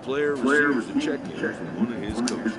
Flair receives a check-in from one of his coaches.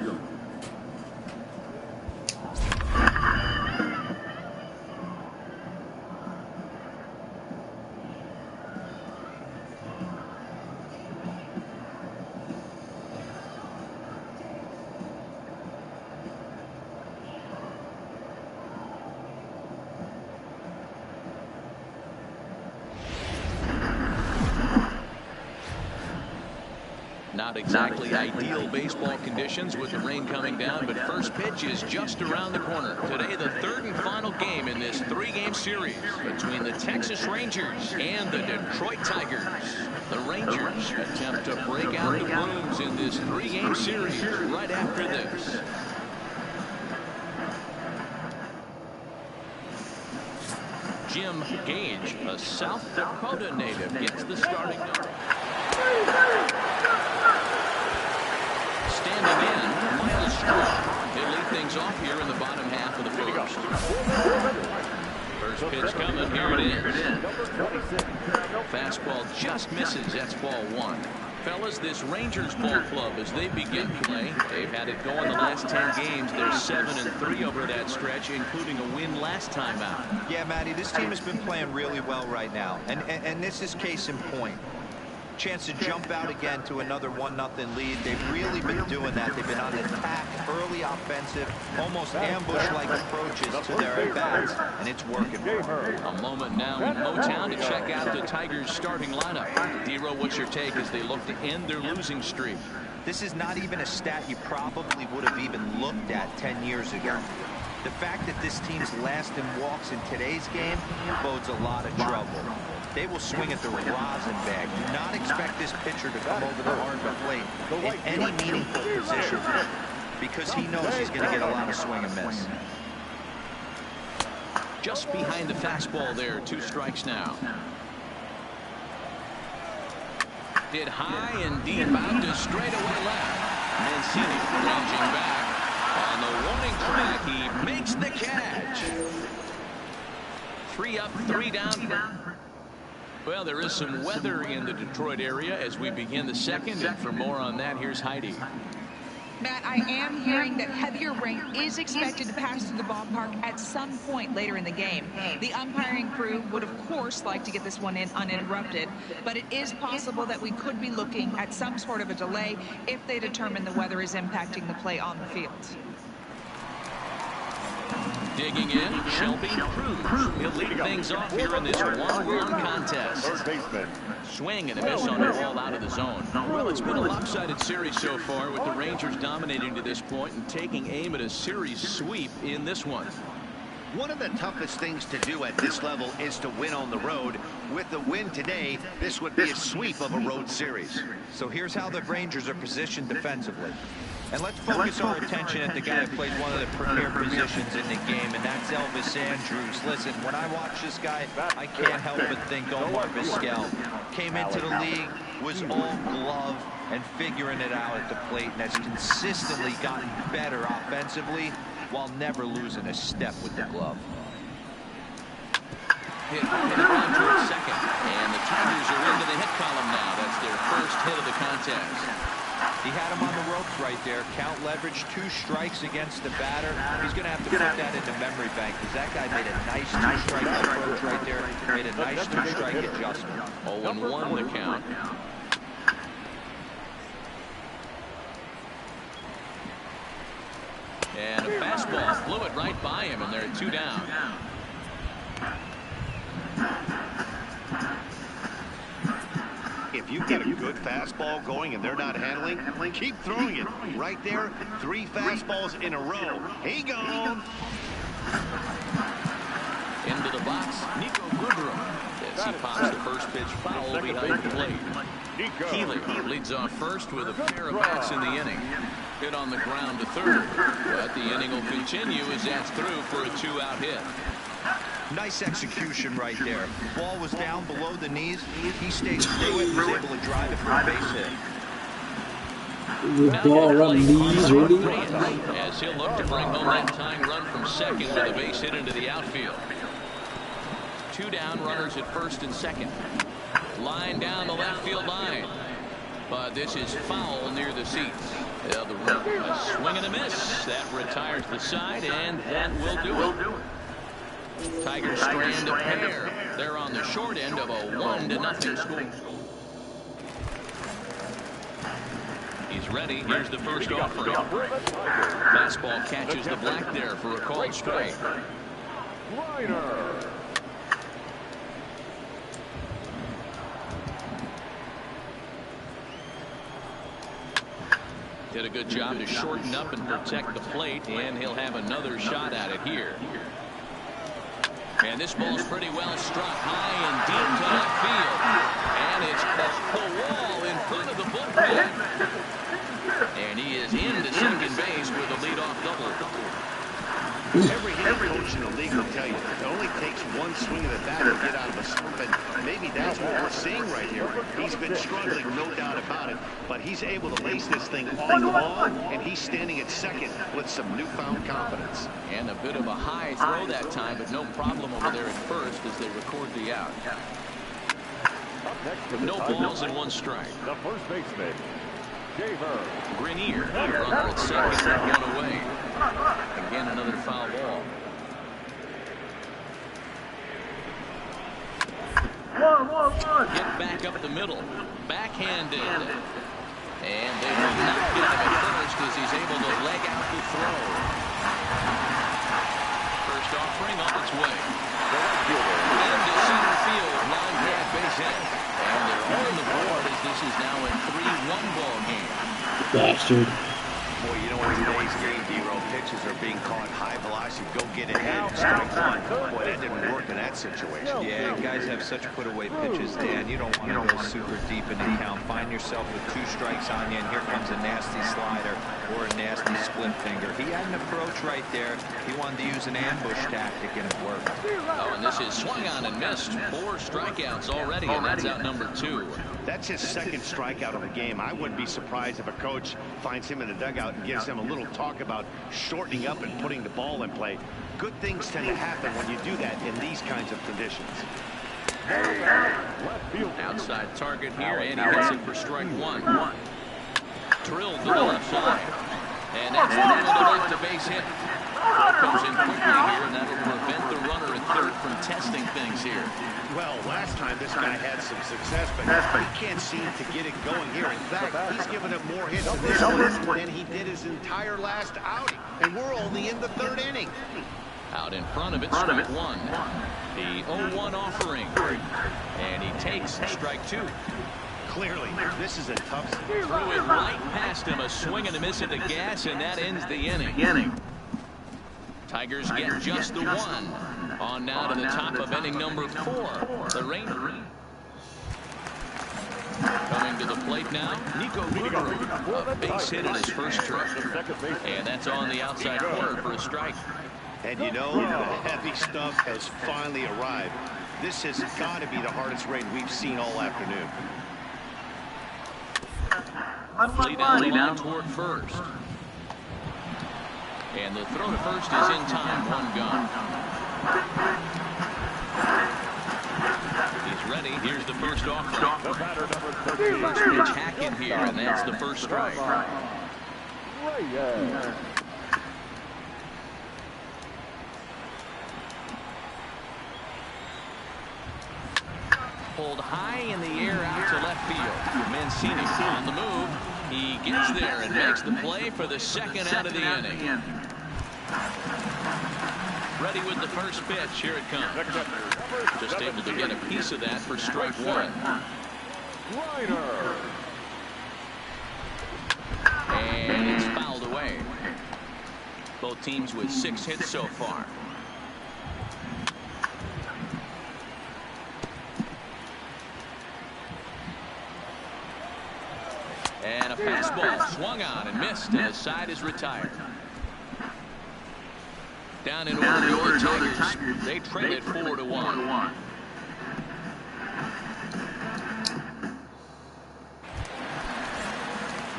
Not exactly ideal baseball conditions with the rain coming down, but first pitch is just around the corner. Today, the third and final game in this three-game series between the Texas Rangers and the Detroit Tigers. The Rangers attempt to break out the brooms in this three-game series right after this. Jim Gage, a South Dakota native, gets the starting number. Standing in, Miles Straw. He'll lead things off here in the bottom half of the first. First pitch coming. Here it is. Fastball just misses. That's ball one. Fellas, this Rangers ball club, as they begin play, they've had it going the last 10 games. They're 7-3 over that stretch, including a win last time out. Yeah, Matty, this team has been playing really well right now, and this is case in point. Chance to jump out again to another 1-0 lead. They've really been doing that. They've been on attack, early offensive, almost ambush-like approaches to their at-bats, and it's working. A moment now in Motown to check out the Tigers' starting lineup. D-Row, what's your take as they look to end their losing streak? This is not even a stat you probably would have even looked at 10 years ago. The fact that this team's last in walks in today's game bodes a lot of trouble. They will swing at the rosin bag. Do not expect this pitcher to come over the hard plate in any meaningful position because he knows he's going to get a lot of swing and miss. Just behind the fastball there, 2 strikes now. Hit high and deep out to straightaway left. Mancini ranging back. On the warning track, he makes the catch. 3 up, 3 down. Well, there is some weather in the Detroit area as we begin the second, and for more on that, here's Heidi. Matt, I am hearing that heavier rain is expected to pass through the ballpark at some point later in the game. The umpiring crew would, of course, like to get this one in uninterrupted, but it is possible that we could be looking at some sort of a delay if they determine the weather is impacting the play on the field. Digging in, Shelby Cruz. He'll lead things off here in this one-run contest. Swing and a miss on the ball out of the zone. Well, it's been a lopsided series so far, with the Rangers dominating to this point and taking aim at a series sweep in this one. One of the toughest things to do at this level is to win on the road. With the win today, this would be a sweep of a road series. So here's how the Rangers are positioned defensively. And let's focus our attention at the guy who plays one of the premier positions in the game, and that's Elvis Andrus. Listen, when I watch this guy, I can't help but think Omar Vizquel. Came into the league, was all glove and figuring it out at the plate, and has consistently gotten better offensively while never losing a step with the glove. Hit around towards second, and the Tigers are into the hit column now. That's their first hit of the contest. He had him on the ropes right there. Count leverage, 2 strikes against the batter. He's going to have to put that into memory bank because that guy made a nice 2-strike approach right there. Made a nice 2-strike adjustment. 0-1 the count. And a fastball flew it right by him, and they're 2 down. If you've got a good fastball going and they're not handling, keep throwing it. Right there, 3 fastballs in a row. He gone. Into the box, Nico Goodrum. As he pops the first pitch foul behind the plate. Keeley leads off first with a pair of bats in the inning. Hit on the ground to third. But the inning will continue as that's through for a 2-out hit. Nice execution right there. Ball was down below the knees. He stayed through it and was able to drive it for a base hit. Ball around the knees, really? As he'll look to bring home that tying run from second with a base hit into the outfield. 2 down, runners at first and second. Line down the left field line. But this is foul near the seats. The a swing and a miss. That retires the side, and that will do it. Tigers strand a pair. They're on the short end of a 1-0 score. He's ready. Here's the first offering. Fastball catches the black there for a called strike. Did a good job to shorten up and protect the plate, and he'll have another shot at it here. And this ball's pretty well struck high and deep to left field. And it's off the wall in front of the bullpen. And he is into second base with a leadoff double. Every coach in the league will tell you it only takes one swing of the bat to get out of a slump, and maybe that's what we're seeing right here. He's been struggling, no doubt about it, but he's able to lace this thing all along, and he's standing at second with some newfound confidence. And a bit of a high throw that time, but no problem over there at first as they record the out. No balls and 1 strike. The first baseman, Grenier, runner at second, 1 away. Again, another foul ball. Get back up the middle. Backhanded. And they will not get him at first as he's able to leg out the throw. First offering on its way. Into center field. Line grab base hit. And they're on the board as this is now a 3-1 ball game. Bastard. Boy, you know, in today's game, D-roll pitches are being caught high velocity. Go get ahead. Strike one. Boy, that didn't work in that situation. Yeah, guys have such put-away pitches, Dan. You don't want to go super deep in the count. Find yourself with 2 strikes on you, and here comes a nasty slider or a nasty split finger. He had an approach right there. He wanted to use an ambush tactic, and it worked. Oh, and this is swung on and missed. 4 strikeouts already, and that's out number 2. That's his second strikeout of the game. I wouldn't be surprised if a coach finds him in the dugout and gives him a little talk about shortening up and putting the ball in play. Good things tend to happen when you do that in these kinds of conditions. Outside target here, and he hits it for strike 1. Drilled to the left side. And that's down to the left, a base hit. Comes in quickly here, and that'll prevent the runner at third from testing things here. Well, last time this guy had some success, but he can't seem to get it going here. In fact, he's given up more hits in this one than he did his entire last outing. And we're only in the 3rd inning. Out in front of it, strike 1. The 0-1 offering. And he takes strike 2. Clearly, this is a tough... Threw it right past him, a swing and a miss at the gas, and that ends the inning. Tigers get just the 1. On now to the top of inning number 4. The Rangers. Coming to the plate now, Nico Goodrum. A base hit in his first trip. And that's on the outside corner for a strike. And you know, the heavy stuff has finally arrived. This has got to be the hardest rain we've seen all afternoon. Lead down toward first. And the throw to first is in time. 1 gone. He's ready. Here's the first offering. First pitch hacking here, and that's the first strike. Pulled high in the air out to left field. Mancini on the move. He gets there and makes the play for the second out of the inning. Ready with the first pitch. Here it comes. Just able to get a piece of that for strike 1. And it's fouled away. Both teams with 6 hits so far. And a fastball swung on and missed, and the side is retired. Down in order to the Tigers. They trail it 4-1.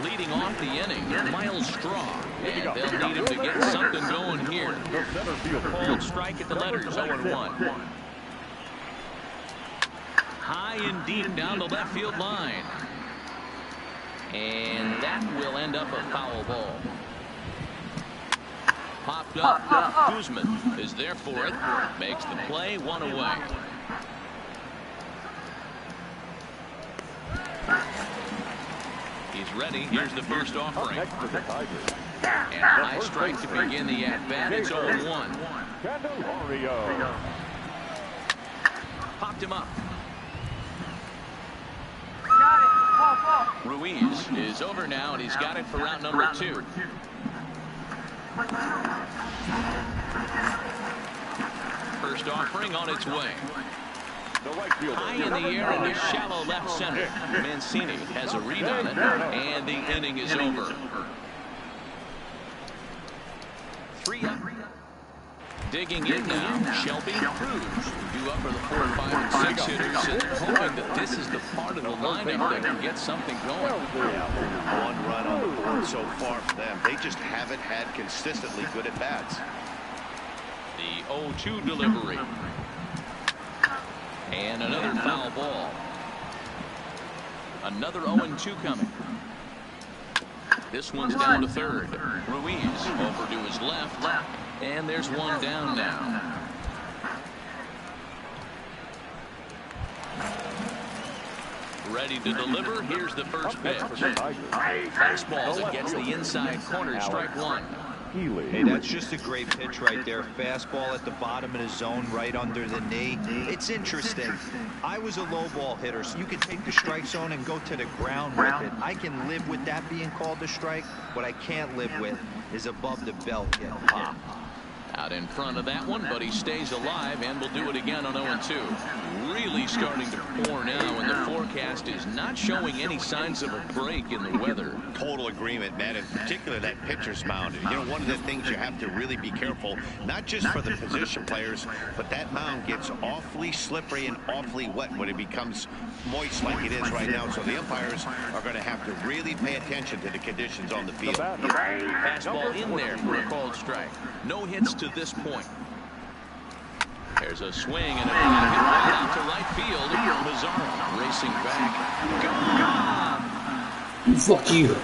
Leading off the inning, Miles Straw. And they'll need him to get something going here. Called strike at the letters, 0-1. High and deep down the left field line. And that will end up a foul ball. Popped up. Guzman is there for it. Makes the play, 1 away. He's ready. Here's the first offering. And a high strike to begin the at-bat. It's 0-1. Popped him up. Ruiz is over now, and he's got it for round number 2. First offering on its way. High in the air into shallow left center. Mancini has a read on it, and the inning is over. 3 up. Digging in now, Shelby Cruz, due up for the 4, 5, and 6 hitters, and hoping that this is the part of the lineup that can get something going. 1 run on the board so far for them. They just haven't had consistently good at bats. The 0-2 delivery. And another foul ball. Another 0-2 coming. This one's down to third. Ruiz over to his left. And there's one down now. Ready to deliver. Here's the first pitch. Fastball that gets the inside corner. Strike 1. Hey, that's just a great pitch right there. Fastball at the bottom of the zone, right under the knee. It's interesting. I was a low ball hitter, so you can take the strike zone and go to the ground with it. I can live with that being called a strike. What I can't live with is above the belt getting popped. Out in front of that one, but he stays alive and will do it again on 0-2. Really starting to pour now, and the forecast is not showing any signs of a break in the weather. Total agreement, Matt. In particular, that pitcher's mound. You know, one of the things you have to really be careful, not just for the position players, but that mound gets awfully slippery and awfully wet when it becomes moist like it is right now. So the umpires are going to have to really pay attention to the conditions on the field. Fastball in there for a called strike. No hits to this point. There's a swing and a hit right out to right field. Mazara racing back. Gone! Fuck you.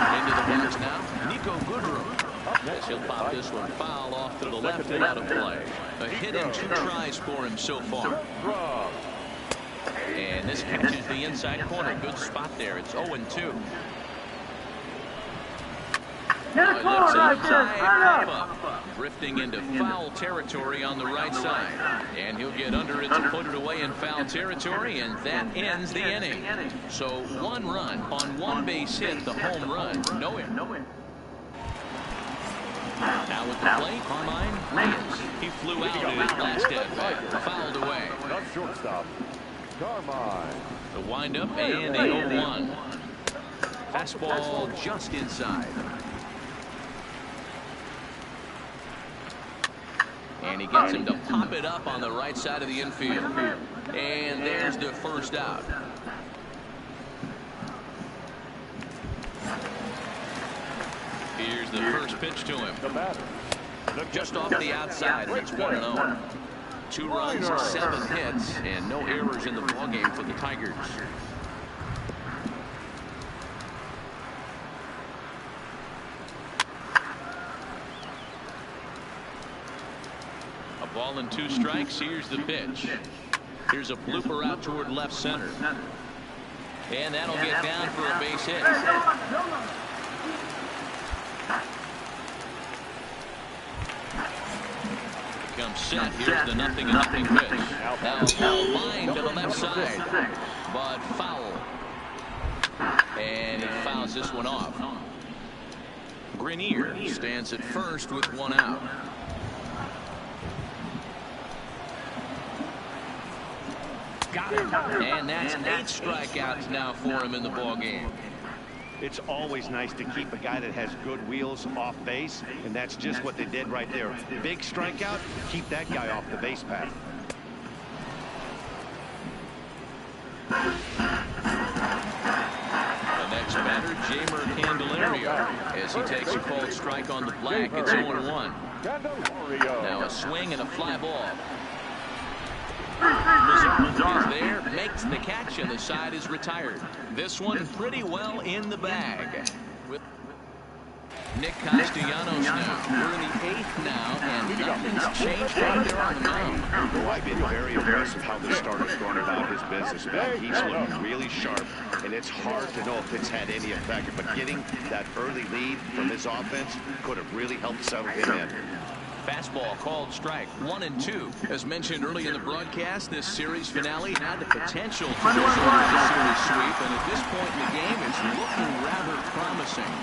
Into the box now. Nico Goodrum. As he'll pop this one foul off to the left and out of play. A hit and 2 tries for him so far. And this catches the inside corner. Good spot there. It's 0-2. Drifting into foul territory on the right side. And he'll get under it to put it away in foul territory, and that ends the inning. So 1 run on 1 base hit, the home run. No hit. Now with the plate, Carmine Reyes. He flew out in his last at-bat. Fouled away. Shortstop, Carmine. The windup and the 0-1. Fastball just inside. And he gets him to pop it up on the right side of the infield. And there's the first out. Here's the first pitch to him. Just off the outside, and it's 1-0. 2 runs, 7 hits, and no errors in the ballgame for the Tigers. Ball and 2 strikes. Here's the pitch. Here's a blooper out toward left center. And that'll get down for a base hit. Comes set. Here's the 0-0 pitch. Now line to the left side. But foul. And he fouls this one off. Grenier stands at first with 1 out. And that's 8 strikeouts now for him in the ball game. It's always nice to keep a guy that has good wheels off base, and that's just what they did right there. Big strikeout, keep that guy off the base path. The next batter, Jeimer Candelario, as he takes a called strike on the black. It's 0-1. Now a swing and a fly ball. Mazar is there, makes the catch, and the side is retired. This one pretty well in the bag. With Nick Castellanos now. We're in the 8th now, and nothing's changed out there on the mound. Oh, I've been very impressed with how the starter's gone about his business, man. He's looking really sharp, and it's hard to know if it's had any effect. But getting that early lead from this offense could have really helped settle him in. Fastball called strike 1-2. As mentioned early in the broadcast, this series finale had the potential to result in a series sweep, and at this point in the game, it's looking rather promising.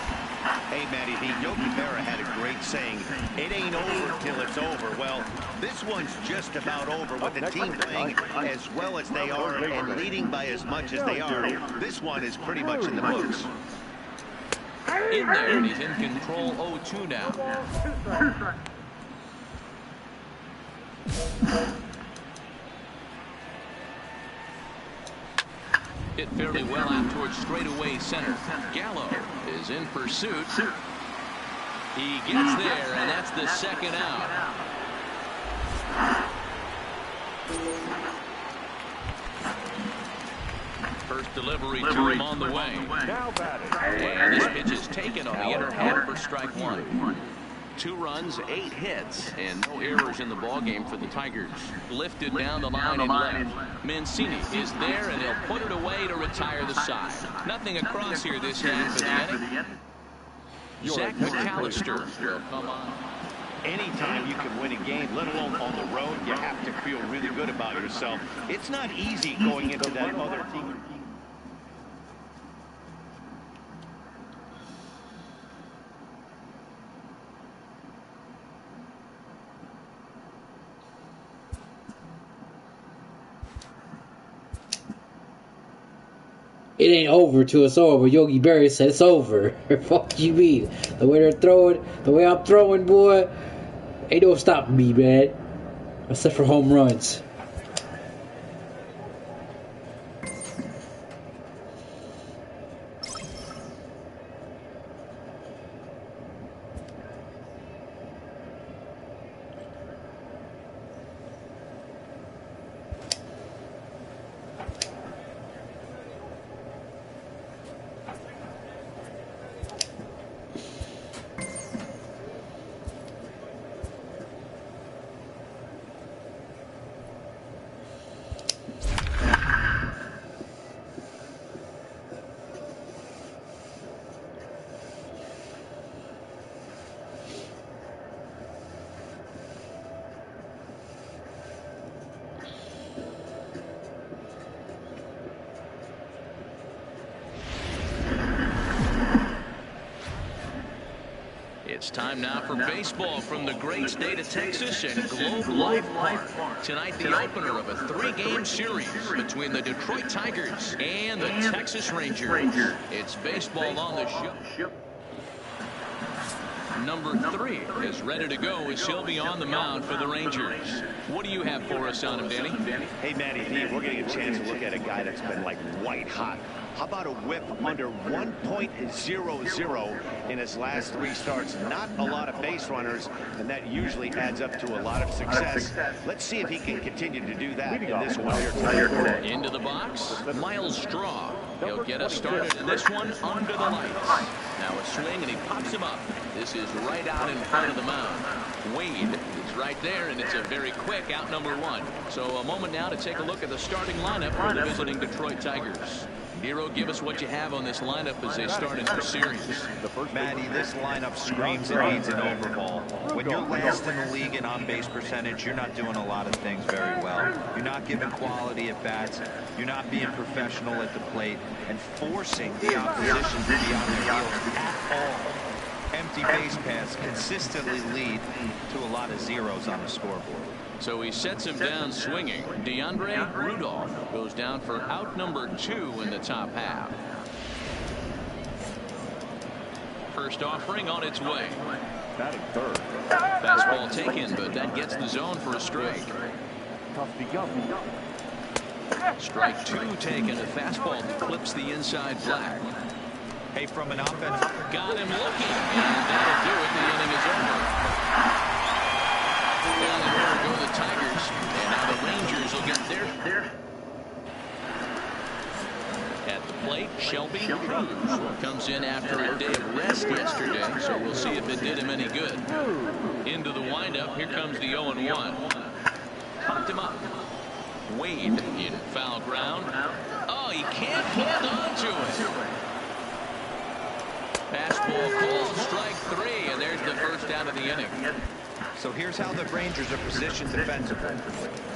Hey, Matty D, Yogi Berra had a great saying, it ain't over till it's over. Well, this one's just about over with the team playing as well as they are and leading by as much as they are. This one is pretty much in the books. In there, and he's in control 0-2 now. Hit fairly well out towards straightaway center. Gallo is in pursuit. He gets there, and that's the second out. First delivery to him on the way. And this pitch is taken on the inner half for strike 1. 2 runs, 8 hits, and no errors in the ballgame for the Tigers. Lifted down the line and left. Mancini is there, and he'll put it away to retire the side. Nothing across here this time for the inning. Zach McAllister will come on. Anytime you can win a game, let alone on the road, you have to feel really good about yourself. It's not easy going into that other team. It ain't over till it's over. Yogi Berra said it's over. Fuck you mean? The way they're throwing, the way I'm throwing, boy, ain't no stopping me, man. Except for home runs. It's time now for baseball from the great state of Texas and Globe Life Park. Tonight, the opener of a 3-game series between the Detroit Tigers and the Texas Rangers. It's baseball on the show. Number 3 is ready to go as he'll be on the mound for the Rangers. What do you have for us on him, Danny? Hey, Matty D, we're getting a chance to look at a guy that's been like white hot. How about a whip under 1.00 in his last 3 starts? Not a lot of base runners, and that usually adds up to a lot of success. Let's see if he can continue to do that in this one here today. Into the box, Miles Straw. He'll get us started in this one under the lights. Now a swing, and he pops him up. This is right out in front of the mound. Wade is right there, and it's a very quick out number 1. So a moment now to take a look at the starting lineup for the visiting Detroit Tigers. Nero, give us what you have on this lineup as they start into the series. Matty, this lineup screams it needs an overhaul. When you're last in the league in on-base percentage, you're not doing a lot of things very well. You're not giving quality at bats. You're not being professional at the plate and forcing the opposition to be on their heels at all. Empty base paths consistently lead to a lot of zeros on the scoreboard. So he sets him down swinging. DeAndre Rudolph goes down for out number 2 in the top half. First offering on its way. Batting third. Fastball taken, but that gets the zone for a strike. Strike 2 taken. A fastball that clips the inside black. Hey, from an offense. Got him looking, and that'll do it. The inning is over. Well, and there go the Tigers. And now the Rangers will get there. At the plate, Shelby Cruz comes in after a day of rest yesterday, so we'll see if it did him any good. Into the windup, here comes the 0-1. Popped him up. Wade in foul ground. Oh, he can't hold on to it. Fastball called strike 3, and there's the first out of the inning. So here's how the Rangers are positioned defensively.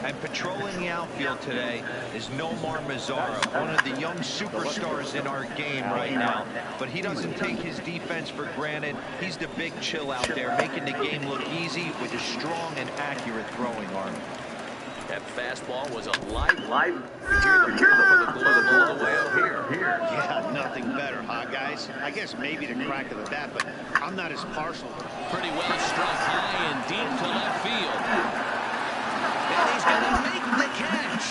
And patrolling the outfield today is Nomar Mazara, one of the young superstars in our game right now. But he doesn't take his defense for granted. He's the big chill out there, making the game look easy with a strong and accurate throwing arm. That fastball was a light. You hear the pop of the glove all the way up here. Yeah, nothing better, huh, guys? I guess maybe the crack of the bat, but I'm not as partial. Pretty well struck high and deep to left field. And he's going to make the catch.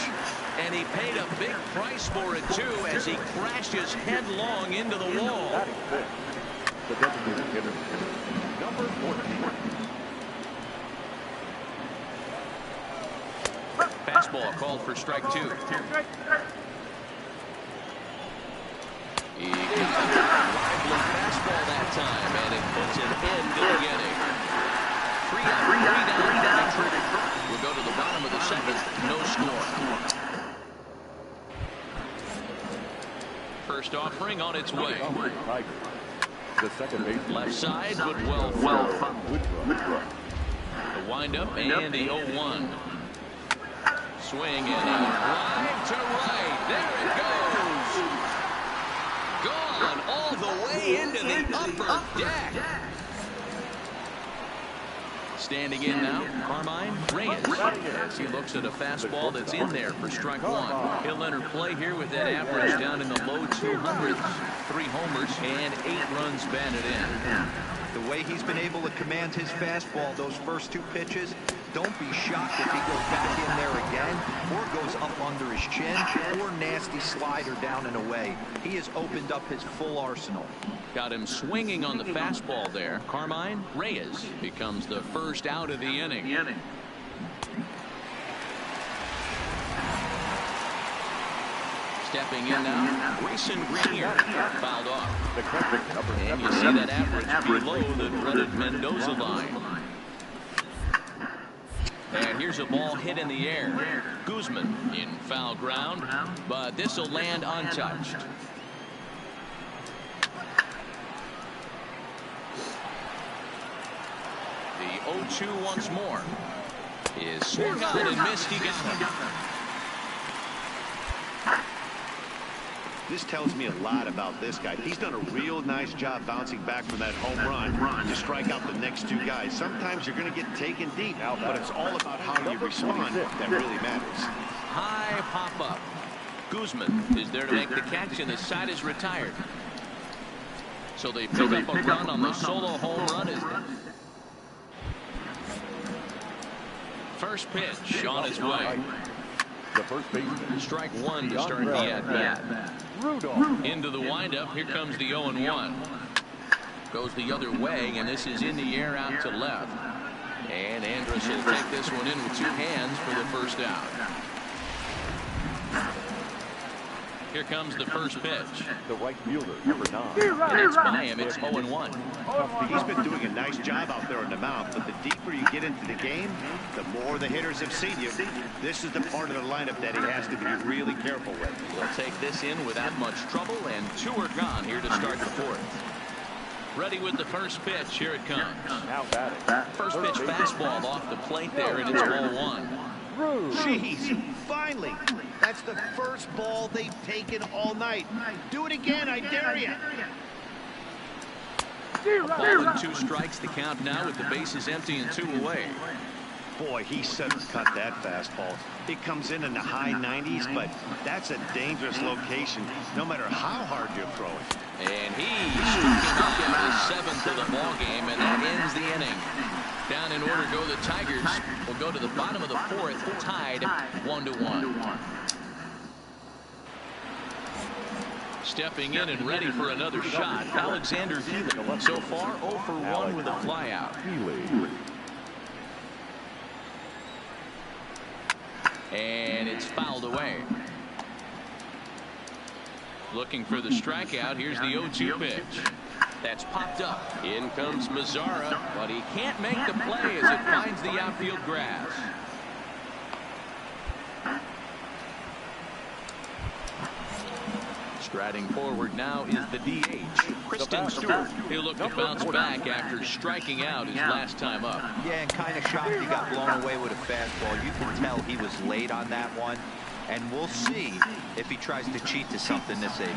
And he paid a big price for it, too, as he crashes headlong into the wall. The designated hitter, number 14. Fastball called for strike 2. He got a lively fastball that time, and it puts an end to the inning. 3 down. We'll go to the bottom of the second. No score. First offering on its way. The second base. Left side, but well fouled. The windup and the 0-1. Swing and a drive to right. There it goes. Gone all the way into the upper deck. Standing in now, Carmine Reyes, as he looks at a fastball that's in there for strike 1. He'll enter play here with that average down in the low 200s. 3 homers and 8 runs batted in. The way he's been able to command his fastball those first 2 pitches, don't be shocked if he goes back in there again or goes up under his chin or nasty slider down and away. He has opened up his full arsenal. Got him swinging on the fastball there. Carmine Reyes becomes the first out of the inning. Stepping in now, Grayson Greenier fouled off. And you see that average below the dreaded Mendoza line. And here's a ball hit in the air. Guzman in foul ground, but this will land untouched. The 0-2 once more is swung on and missed. He got him. This tells me a lot about this guy. He's done a real nice job bouncing back from that home run to strike out the next 2 guys. Sometimes you're going to get taken deep, but it's all about how you respond that really matters. High pop up. Guzman is there to make the catch, and the side is retired. So they pick up a run on the solo home run. First pitch on its way. The first baseman. Strike 1 to start the at-bat. Into the windup. Here comes the 0-1. Goes the other way, and this is in the air out to left. And Andrus will take this one in with 2 hands for the first out. Here comes the first pitch. The right fielder, number 9. And it's by him. It's 0-1. He's been doing a nice job out there on the mound, but the deeper you get into the game, the more the hitters have seen you. This is the part of the lineup that he has to be really careful with. He'll take this in without much trouble, and 2 are gone here to start the 4th. Ready with the first pitch. Here it comes. Now batting. First pitch fastball off the plate there, and it's ball 1. Jeez, finally. That's the first ball they've taken all night. Do it again, I dare you. A ball and 2 strikes to count now with the bases empty and 2 away. Boy, he shouldn't cut that fastball. It comes in the high 90s, but that's a dangerous location, no matter how hard you're throwing. And he struck him out in the 7th of the ball game, and that ends the inning. Down in order go the Tigers. Will go to the bottom of the 4th, tied 1-1. Stepping in and ready for another shot, Alexander Healy. So far, 0 for 1 with a flyout. And it's fouled away. Looking for the strikeout. Here's the 0-2 pitch. That's popped up. In comes Mazara, but he can't make the play as it finds the outfield grass. Striding forward now is the DH, Kristen Stewart. He'll look to bounce back after striking out his last time up. Yeah, and kind of shocked he got blown away with a fastball. You can tell he was late on that one. And we'll see if he tries to cheat to something this AB.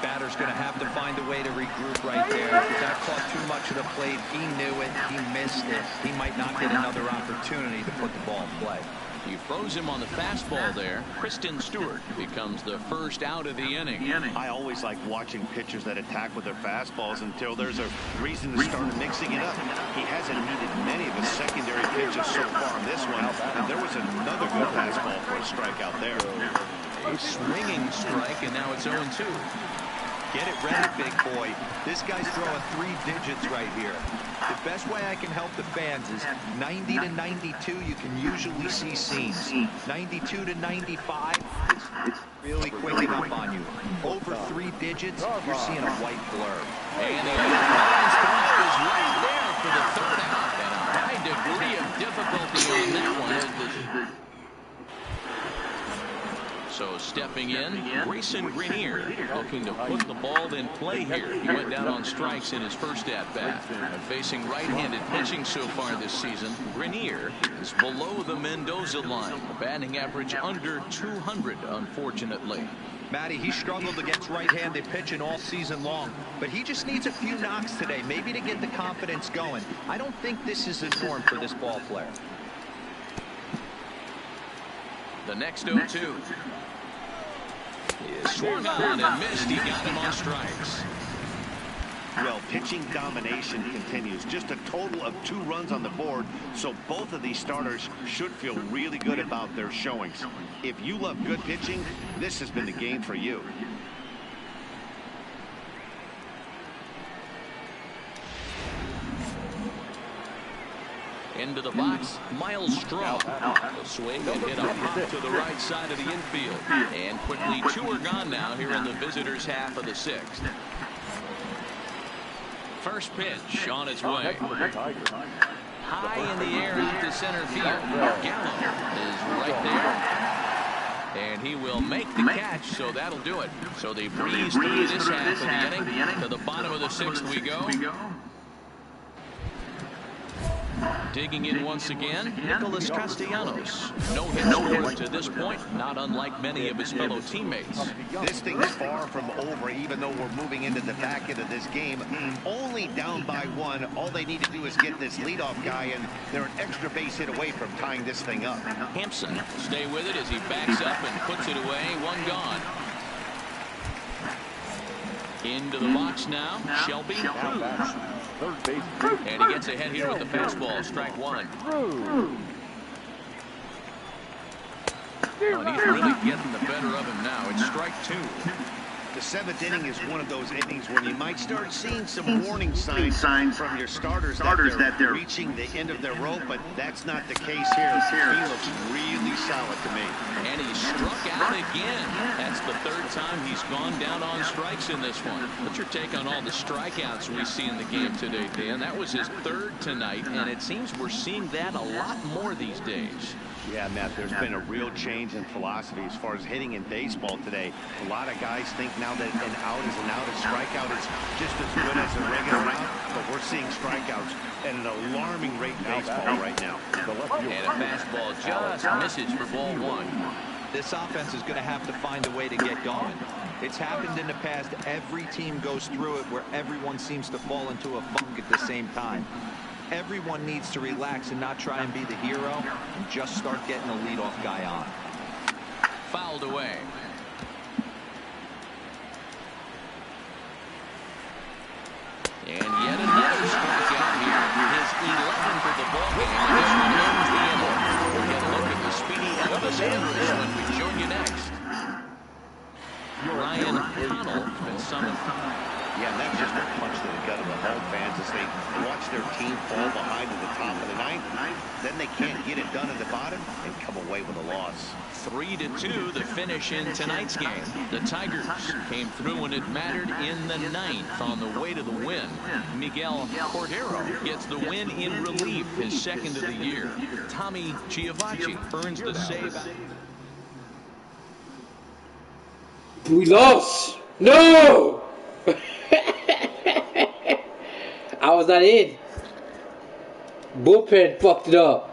Batter's going to have to find a way to regroup right there. He got caught too much of the plate. He knew it. He missed it. He might not get another opportunity to put the ball in play. He froze him on the fastball there. Kristen Stewart becomes the first out of the inning. I always like watching pitchers that attack with their fastballs until there's a reason to start mixing it up. He hasn't needed many of his secondary pitches so far in this one, and there was another good fastball for a strikeout there. A swinging strike, and now it's 0-2. Get it ready, big boy. This guy's throwing 3 digits right here. The best way I can help the fans is 90 to 92, you can usually see seams. 92 to 95, it's really quicking up on you. Over 3 digits, you're seeing a white blur. And the Lions throw is right there for the third out. And a high degree of difficulty on that one. So stepping in, Grayson Grenier looking to put the ball in play here. He went down on strikes in his first at-bat. Facing right-handed pitching so far this season, Grenier is below the Mendoza line. A batting average under 200, unfortunately. Matty, he struggled against right-handed pitching all season long, but he just needs a few knocks today, maybe to get the confidence going. I don't think this is the norm for this ball player. The next 0-2 is swung on and missed. He got him on strikes. Well, pitching domination continues. Just a total of 2 runs on the board, so both of these starters should feel really good about their showings. If you love good pitching, this has been the game for you. Into the box, Miles Straw. A swing and hit a pop to the right side of the infield. And quickly 2 are gone now here in the visitors' half of the 6th. First pitch on its way. High in the air out to center field. Gallo is right there. And he will make the catch, so that'll do it. So they breeze through this half of the inning. To the bottom of the 6th we go. Digging in once again, Nicholas Castellanos. No hits scored to this point, not unlike many of his fellow teammates. This thing's far from over, even though we're moving into the back end of this game. Only down by 1. All they need to do is get this leadoff guy, and they're an extra base hit away from tying this thing up. Hampson will stay with it as he backs up and puts it away. 1 gone. Into the box now, Shelby Cruz. And he gets ahead here with the fastball, strike 1. And he's really getting the better of him now. It's strike 2. The 7th inning is one of those innings when you might start seeing some warning signs from your starters that they're reaching the end of their rope, but that's not the case here. He looks really solid to me. And he struck out again. That's the 3rd time he's gone down on strikes in this one. What's your take on all the strikeouts we see in the game today, Dan? That was his 3rd tonight, and it seems we're seeing that a lot more these days. Yeah, Matt, there's been a real change in philosophy as far as hitting in baseball today. A lot of guys think now that an out is an out, a strikeout is just as good as a regular out, but we're seeing strikeouts at an alarming rate in baseball right now. And a fastball just misses for ball 1. This offense is going to have to find a way to get going. It's happened in the past. Every team goes through it where everyone seems to fall into a funk at the same time. Everyone needs to relax and not try and be the hero and just start getting the leadoff guy on. Fouled away. And yet another strikeout here. His 11th of the ball game. This one ends the inning. We'll get a look at the speedy Elvis Andrus when we join you next. Ryan Connell has been summoned. Yeah, that's just a punch to the gut of the home fans as they watch their team fall behind in the top of the ninth, then they can't get it done in the bottom and come away with a loss. 3-2 the finish in tonight's game. The Tigers came through when it mattered in the ninth on the way to the win. Miguel Cordero gets the win in relief, his second of the year. Tommy Giovacci earns the save. We lost. No. I was not in. Bullpen fucked it up.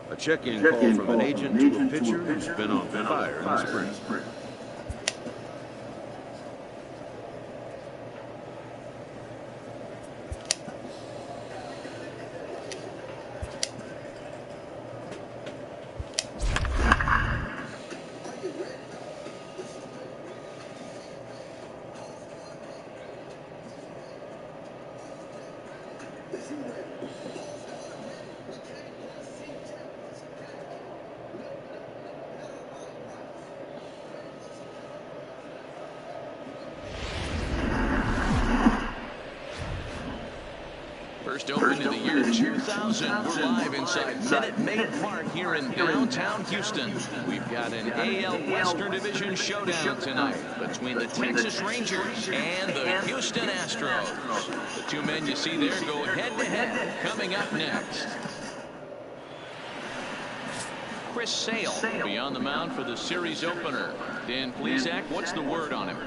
A check-in call from an agent to a pitcher who's been on fire in the spring. First opening of the year 2000. We're live inside Minute Maid Park here in downtown Houston. We've got an AL Western Division showdown tonight between the Texas Rangers and the Houston Astros. The two men you see there go head-to-head coming up next. Chris Sale will be on the mound for the series opener. Dan Plesac, what's the word on him?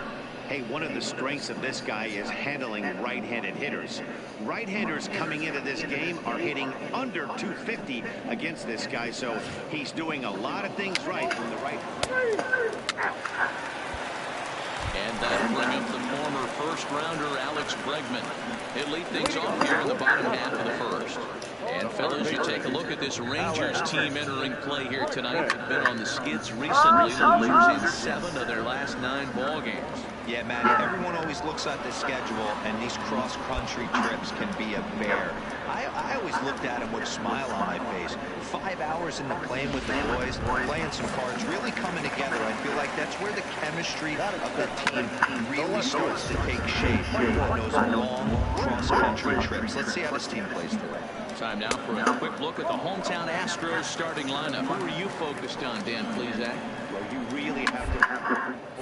Hey, one of the strengths of this guy is handling right-handed hitters. Right-handers coming into this game are hitting under 250 against this guy, so he's doing a lot of things right from the right. And that'll bring up the former first-rounder Alex Bregman. He'll lead things off here in the bottom half of the first. And fellas, you take a look at this Rangers team entering play here tonight. They've been on the skids recently, losers in 7 of their last 9 ball games. Yeah, Matty, everyone always looks at the schedule, and these cross-country trips can be a bear. I always looked at him with a smile on my face. 5 hours in the plane with the boys, playing some cards, really coming together. I feel like that's where the chemistry of the team really starts to take shape. Those long cross-country trips. Let's see how this team plays today. Time now for a quick look at the hometown Astros starting lineup. Who are you focused on, Dan Plesac? Well, you really have to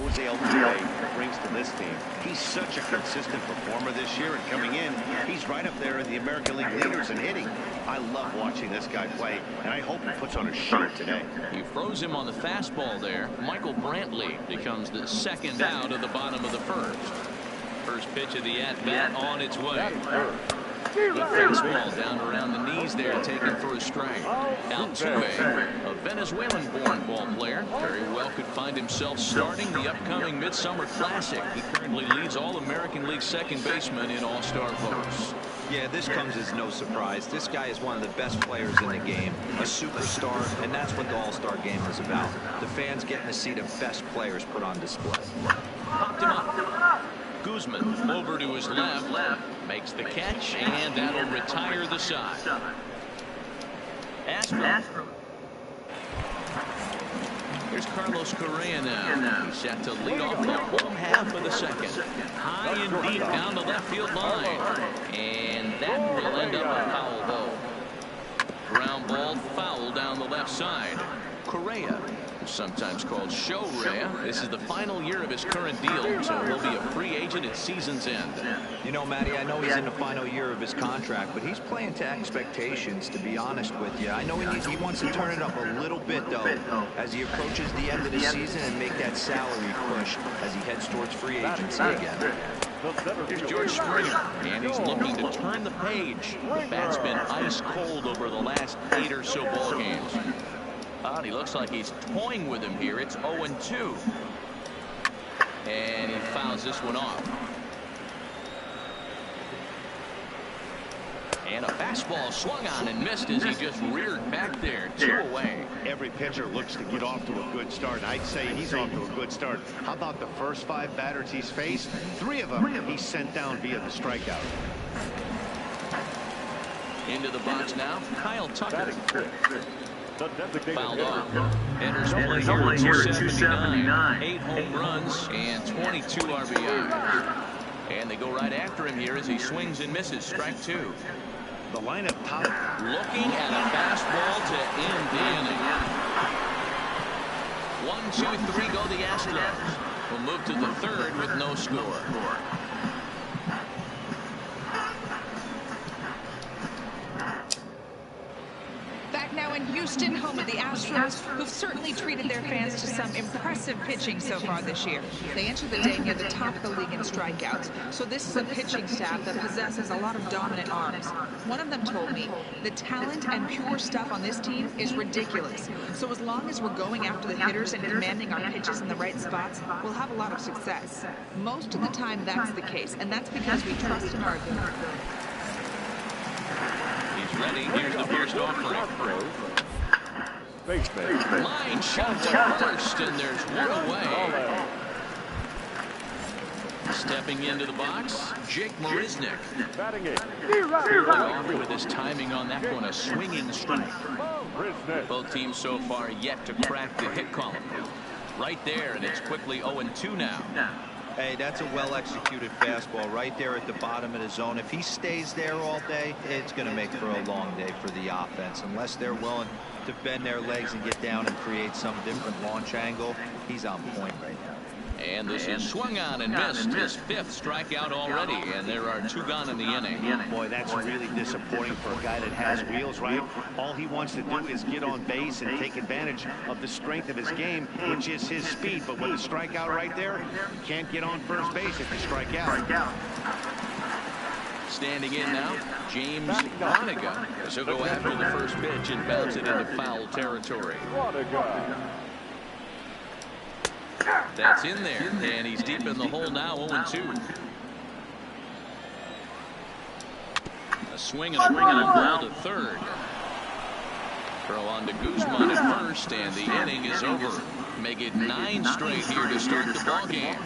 Jose Altuve brings to this team. He's such a consistent performer this year, and coming in, he's right up there in the American League leaders in hitting. I love watching this guy play, and I hope he puts on a show today. He froze him on the fastball there. Michael Brantley becomes the second out of the bottom of the first. First pitch of the at-bat on its way. Good fastball down around the knees there, taken for a strike. Altuve, a Venezuelan-born ball player, very well could find himself starting the upcoming Midsummer Classic. He currently leads All-American League second baseman in All-Star votes. Yeah, this comes as no surprise. This guy is one of the best players in the game, a superstar, and that's what the All-Star game is about. The fans getting to see the best players put on display. Popped him up. Guzman over to his left, makes the catch, and that'll retire the side. Astro. Here's Carlos Correa now. He's set to lead off the home half of the second. High and deep down the left field line. And that will end up a foul ball. Ground ball foul down the left side. Correa, sometimes called Show Rea. This is the final year of his current deal, so he'll be a free agent at season's end. You know, Matty, I know he's in the final year of his contract, but he's playing to expectations, to be honest with you. I know he wants to turn it up a little bit, though, as he approaches the end of the season and make that salary push as he heads towards free agency again. Here's George Springer, and he's looking to to turn the page. The bat's been ice cold over the last 8 or so ball games. He looks like he's toying with him here. It's 0-2. And he fouls this one off. And a fastball swung on and missed as he just reared back there. 2 away. Every pitcher looks to get off to a good start. I'd say he's off to a good start. How about the first 5 batters he's faced? 3 of them he's sent down via the strikeout. Into the box now, Kyle Tucker. Fouled off. Fouled Enters play here at 279. 8 home runs and 22 RBIs. And they go right after him here as he swings and misses. Strike 2. The lineup top. Looking at a fastball to end the inning. 1, 2, 3 go the Astros. We'll move to the 3rd with no score. Back now in Houston, home of the Astros, who've certainly treated their fans to some impressive pitching so far this year. They enter the day near the top of the league in strikeouts, so this is a pitching staff that possesses a lot of dominant arms. One of them told me, the talent and pure stuff on this team is ridiculous. So as long as we're going after the hitters and commanding our pitches in the right spots, we'll have a lot of success. Most of the time that's the case, and that's because we trust in our ability. He's ready. Here's the first offering. Baseman. Line shot to first, and there's one away. Stepping into the box, Jake Marisnick. Batting it. Fairly off with his timing on that one, a swinging strike. Marisnick. Both teams so far yet to crack the hit column. Right there, and it's quickly 0-2 now. Hey, that's a well-executed fastball right there at the bottom of the zone. If he stays there all day, it's going to make for a long day for the offense. Unless they're willing to bend their legs and get down and create some different launch angle, he's on point right now. And this is swung on and missed, his 5th strikeout already, and there are 2 gone in the inning. Boy, that's really disappointing for a guy that has wheels, right? All he wants to do is get on base and take advantage of the strength of his game, which is his speed. But with a strikeout right there, you can't get on first base if you strike out. Standing in now, James Vonnegut. As he'll go after the first pitch and bounce it into foul territory. That's in there, and he's deep in the hole now, 0-2. A swing and a ground ball to third. Throw on to Guzman at first, and the inning is over. Make it 9 straight here to start the ballgame.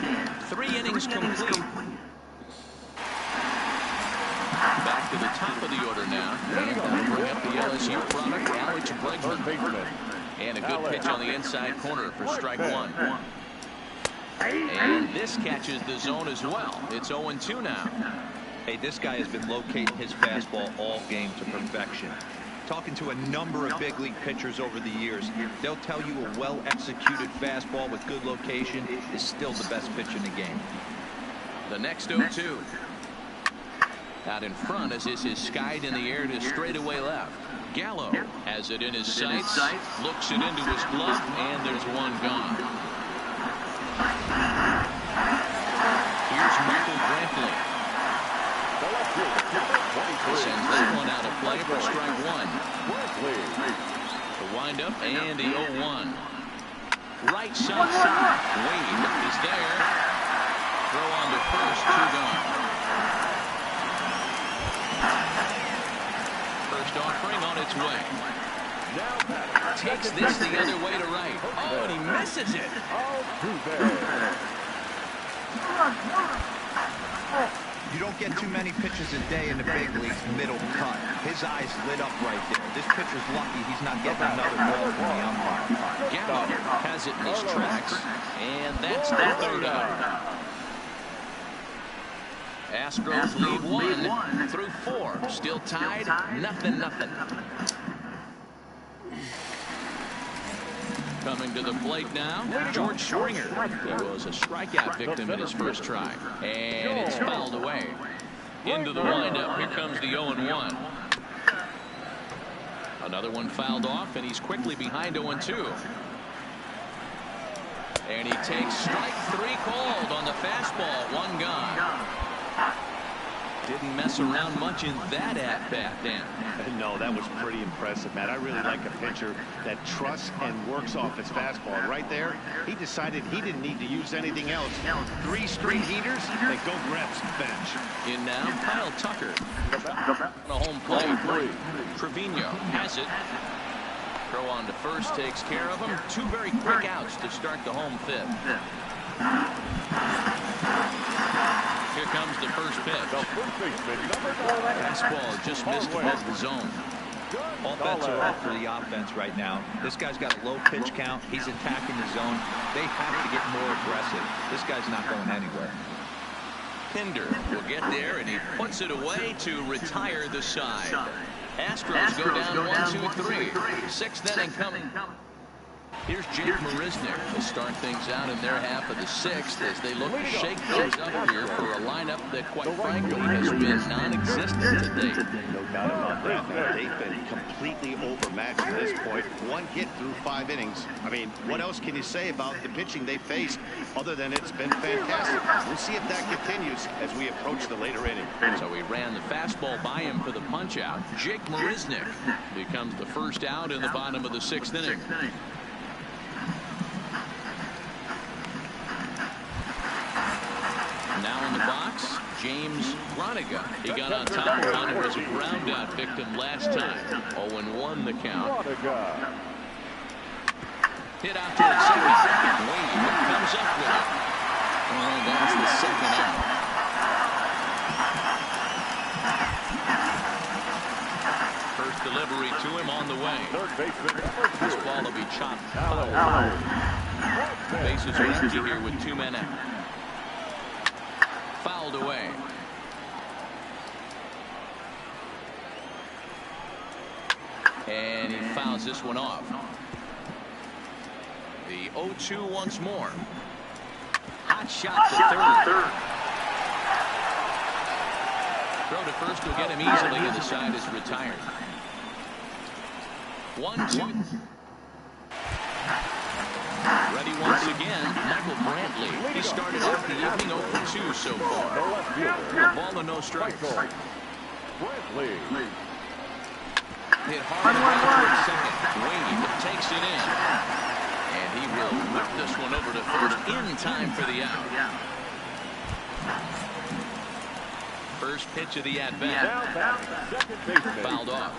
3 innings complete. Back to the top of the order now, and that'll bring up the LSU product, Alex Bregman. And a good pitch on the inside corner for strike 1. And this catches the zone as well. It's 0-2 now. Hey, this guy has been locating his fastball all game to perfection. Talking to a number of big league pitchers over the years, they'll tell you a well-executed fastball with good location is still the best pitch in the game. The next 0-2. Out in front as this is skied in the air to straightaway left. Gallo has it in his sights, looks it into his glove, and there's one gone. Here's Michael Brantley. Sends that one out of play for strike 1. The windup and the 0-1. Right side. Wade is there. Throw on to first, 2 gone. First offering on its way. Takes this the other way to right. Oh, and he misses it. You don't get too many pitches a day in the big leagues middle cut. His eyes lit up right there. This pitcher's lucky he's not getting another ball from the umpire. Gallo has it in his tracks, and that's the 3rd out. Astros lead 1 through 4. Still tied, 0-0. Coming to the plate now, George Springer. He was a strikeout victim in his first try, and it's fouled away. Into the windup, here comes the 0-1. Another one fouled off, and he's quickly behind 0-2. And he takes strike 3 called on the fastball, 1 gone. Didn't mess around much in that at-bat, Dan. No, that was pretty impressive, Matt. I really like a pitcher that trusts and works off his fastball. Right there, he decided he didn't need to use anything else. 3 straight heaters, and go grab some bench. In now, Kyle Tucker. On a home plate. Trevino has it. Throw on to first takes care of him. 2 very quick outs to start the home 5th. Here comes the first pitch. Fastball just missed above the zone. All bets are off for the offense right now. This guy's got a low pitch count. He's attacking the zone. They have to get more aggressive. This guy's not going anywhere. Pinder will get there, and he puts it away to retire the side. Astros go down 1-2-3. 6th inning coming. Here's Jake Marisnick to start things out in their half of the 6th as they look to shake things up here for a lineup that, quite frankly, has been non-existent to date. No doubt about that, man. They've been completely overmatched at this point. 1 hit through 5 innings. I mean, what else can you say about the pitching they faced other than it's been fantastic? We'll see if that continues as we approach the later inning. So he ran the fastball by him for the punch-out. Jake Marisnick becomes the first out in the bottom of the 6th inning. Now in the box, James Roniga. He got on top of one who was a ground-out victim last time. 0-1 the count. Hit out to the second. Wade comes up with it. And that's the second out. First delivery to him on the way. This ball will be chopped foul. Bases are empty here with 2 men out. Fouled away. And he fouls this one off. The 0-2 once more. Hot shot for third. Throw to first will get him easily, and the side is retired. 1-2. Ready once again, Michael Brantley. He started off the evening 0-2 so far. A ball and no strikes. Hit hard towards second. Wade takes it in. And he will whip this one over to first in time for the out. First pitch of the at-bat. Fouled off.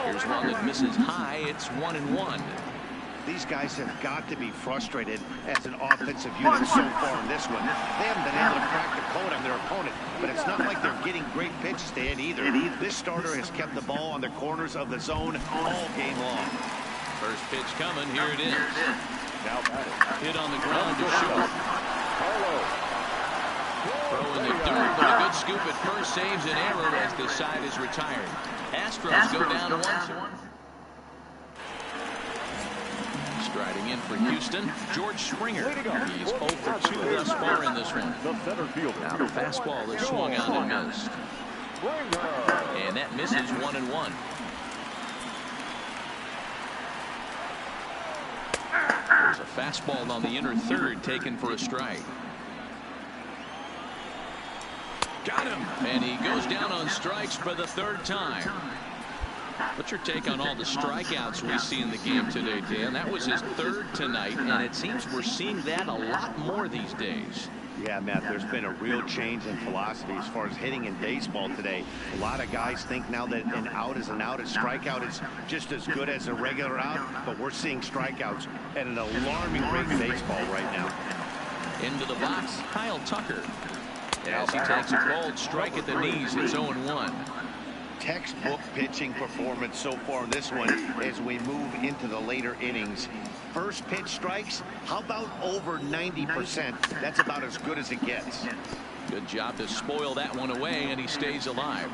Here's one that misses high. It's 1-1. These guys have got to be frustrated as an offensive unit so far in this one. They haven't been able to crack the code on their opponent, but it's not like they're getting great pitches to hit either. This starter has kept the ball on the corners of the zone all game long. First pitch coming. Here it is. Hit on the ground to short. Throw in the dirt, but a good scoop at first saves an error as the side is retired. Astros go down 1-2. Striding in for Houston, George Springer. He's 0 for 2 thus far in this one. Now the fastball is swung out and missed. And that misses 1-1. There's a fastball on the inner third taken for a strike. Got him. And he goes down on strikes for the 3rd time. What's your take on all the strikeouts we see in the game today, Dan? That was his 3rd tonight, and it seems we're seeing that a lot more these days. Yeah, Matt, there's been a real change in philosophy as far as hitting in baseball today. A lot of guys think now that an out is an out, a strikeout is just as good as a regular out, but we're seeing strikeouts at an alarming rate in baseball right now. Into the box, Kyle Tucker. As he takes a cold strike at the knees, it's 0-1. Textbook pitching performance so far in this one as we move into the later innings. First pitch strikes, how about over 90%? That's about as good as it gets. Good job to spoil that one away, and he stays alive.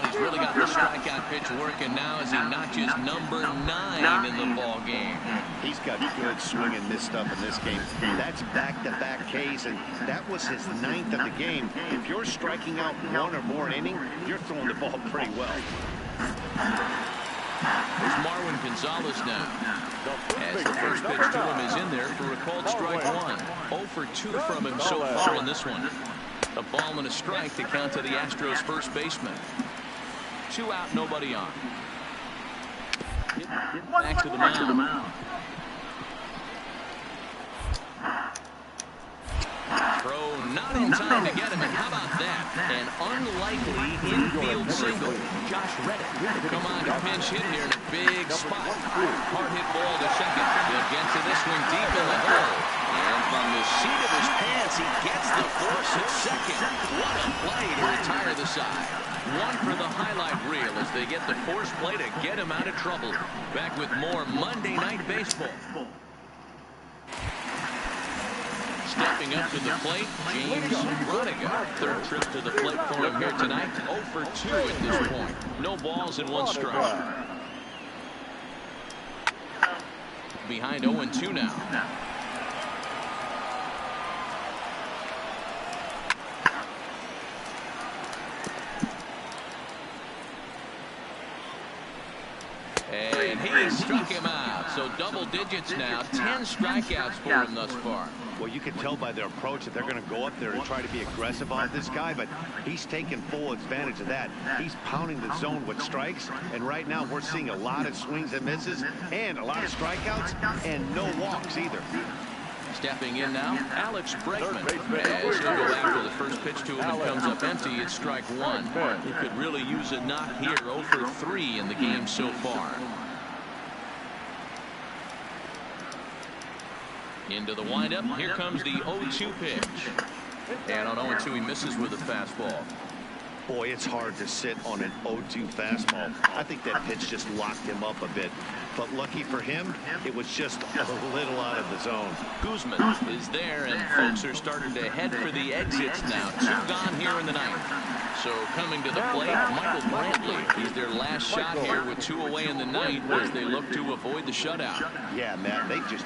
He's really got the strikeout pitch working now as he notches number 9 in the ball game. He's got good swing and miss stuff in this game. That's back-to-back Ks, and that was his 9th of the game. If you're striking out 1 or more an inning, you're throwing the ball pretty well. There's Marwin Gonzalez now. As the first pitch to him is in there for a called strike one. 0 for 2 from him so far in this one. A ball and a strike to count to the Astros first baseman. 2 out, nobody on. Back to the mound. Throw not in time to get him, and how about that? An unlikely infield single. Josh Reddick come on to pinch hit here in a big spot. Hard hit ball to second. He'll get to this one deep in the hole. And from the seat of his pants, he gets the force at second. What a play to retire the side. One for the highlight reel as they get the force play to get him out of trouble. Back with more Monday Night Baseball. Stepping up to the plate, James Rodiga. Third trip to the plate for him here tonight. 0 for 2 at this point. No balls and 1 strike. Behind 0-2 now. And he struck him out. So double digits now. 10 strikeouts for him thus far. Well, you can tell by their approach that they're going to go up there and try to be aggressive on this guy, but he's taking full advantage of that. He's pounding the zone with strikes, and right now we're seeing a lot of swings and misses and a lot of strikeouts and no walks either. Stepping in now, Alex Bregman. As he'll go after the first pitch to him and comes up empty, it's strike one. He could really use a knock here. 0 for 3 in the game so far. Into the windup. Here comes the 0-2 pitch. And on 0-2, he misses with a fastball. Boy, it's hard to sit on an 0-2 fastball. I think that pitch just locked him up a bit. But lucky for him, it was just a little out of the zone. Guzman is there, and folks are starting to head for the exits now. 2 gone here in the ninth. So coming to the plate, Michael Brantley. He's their last shot here with 2 away in the ninth as they look to avoid the shutout. Yeah, Matt, they just...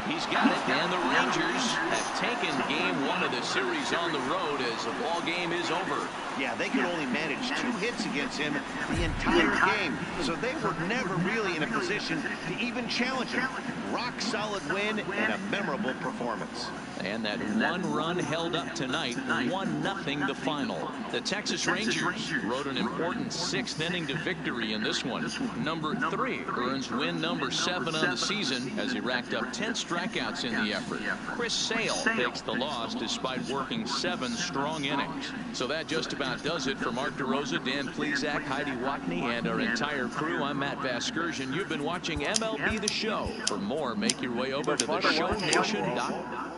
He's got it, and the Rangers have taken game 1 of the series on the road as the ball game is over. Yeah, they could only manage 2 hits against him the entire game, so they were never really in a position to even challenge him. Rock solid win and a memorable performance. And that 1 run held up tonight, 1-0 the final. The Texas Rangers rode an important 6th inning to victory in this one. Number 3 earns win number 7 on the season as he racked up 10 strikeouts in the effort. Chris Sale takes the loss despite working 7 strong innings. So that just about does it for Mark DeRosa, Dan Plesac, Heidi Watney, and our entire crew. I'm Matt Vasgersian. You've been watching MLB The Show. For more, make your way over to theshownation.com.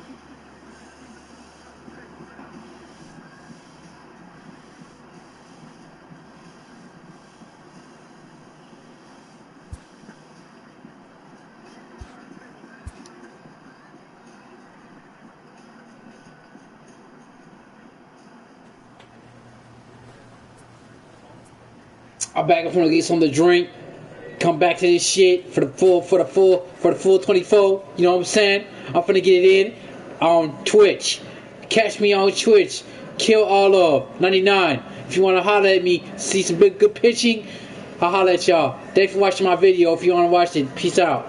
I'm back. I'm gonna get something to drink. Come back to this shit for the full 24. You know what I'm saying? I'm finna get it in on Twitch. Catch me on Twitch. Kill all of 99. If you wanna holler at me, see some good pitching, I'll holler at y'all. Thanks for watching my video. If you wanna watch it, peace out.